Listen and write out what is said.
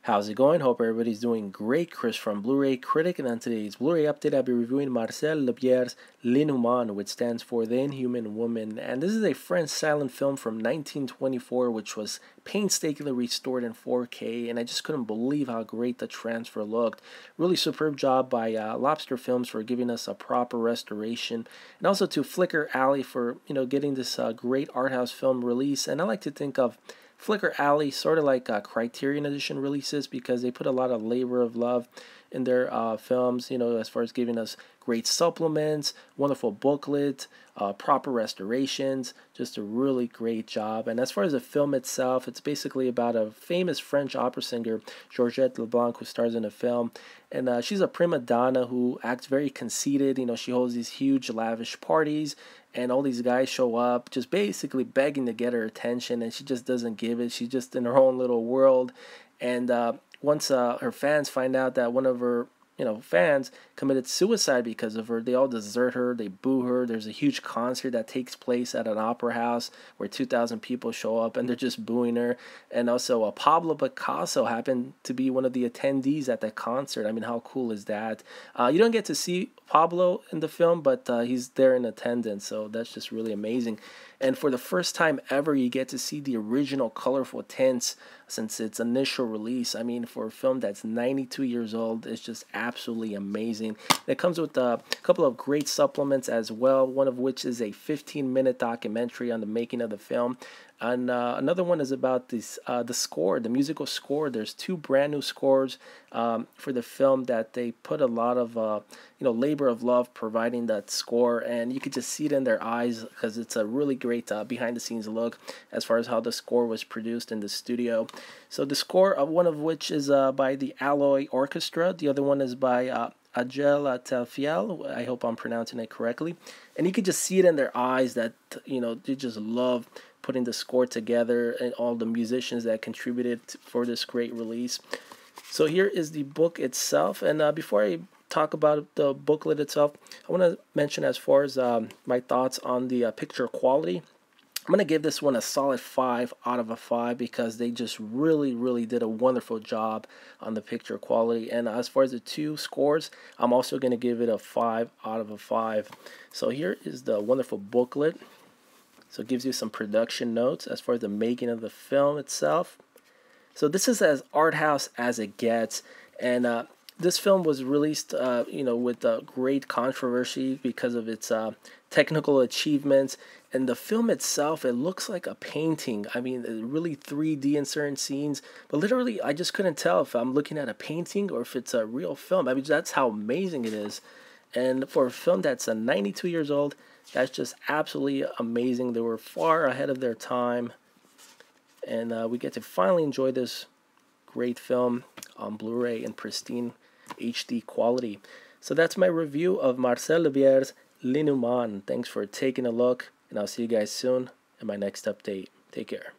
How's it going? Hope everybody's doing great. Chris from Blu-ray Critic, and on today's Blu-ray update, I'll be reviewing Marcel L'Herbier's Inhuman, which stands for The Inhuman Woman. And this is a French silent film from 1924, which was painstakingly restored in 4K, and I just couldn't believe how great the transfer looked. Really superb job by Lobster Films for giving us a proper restoration, and also to Flicker Alley for getting this great art house film release. And I like to think of Flicker Alley sort of like Criterion Edition releases, because they put a lot of labor of love in their films, as far as giving us great supplements, wonderful booklet, proper restorations, just a really great job. And as far as the film itself, it's basically about a famous French opera singer, Georgette Leblanc, who stars in the film. And she's a prima donna who acts very conceited. She holds these huge, lavish parties, and all these guys show up just basically begging to get her attention, and she just doesn't give it. She's just in her own little world. And once her fans find out that one of her fans committed suicide because of her, they all desert her, they boo her. There's a huge concert that takes place at an opera house where 2,000 people show up and they're just booing her. And also Pablo Picasso happened to be one of the attendees at that concert. I mean, how cool is that? You don't get to see Pablo in the film, but he's there in attendance, so that's just really amazing. And for the first time ever, you get to see the original colorful tints since its initial release. I mean, for a film that's 92 years old, it's just absolutely amazing. It comes with a couple of great supplements as well, one of which is a 15-minute documentary on the making of the film. And another one is about this, the score, the musical score. There's two brand new scores for the film that they put a lot of labor of love providing that score, and you could just see it in their eyes because it's a really great behind the scenes look as far as how the score was produced in the studio. So the score, one of which is by the Alloy Orchestra, the other one is by Agel Telfiel. I hope I'm pronouncing it correctly. And you could just see it in their eyes that they just love putting the score together, and all the musicians that contributed for this great release. So here is the book itself, and before I talk about the booklet itself, I want to mention as far as my thoughts on the picture quality. I'm going to give this one a solid 5 out of 5 because they just really did a wonderful job on the picture quality. And as far as the two scores, I'm also going to give it a 5 out of 5. So here is the wonderful booklet. So it gives you some production notes as far as the making of the film itself. So this is as art house as it gets, and this film was released, with great controversy because of its technical achievements. And the film itself, it looks like a painting. I mean, really 3D in certain scenes, but literally, I just couldn't tell if I'm looking at a painting or if it's a real film. I mean, that's how amazing it is. And for a film that's 92 years old, that's just absolutely amazing. They were far ahead of their time, and we get to finally enjoy this great film on Blu-ray in pristine HD quality. So that's my review of Marcel L'Herbier's L'Inhuman. Thanks for taking a look, and I'll see you guys soon in my next update. Take care.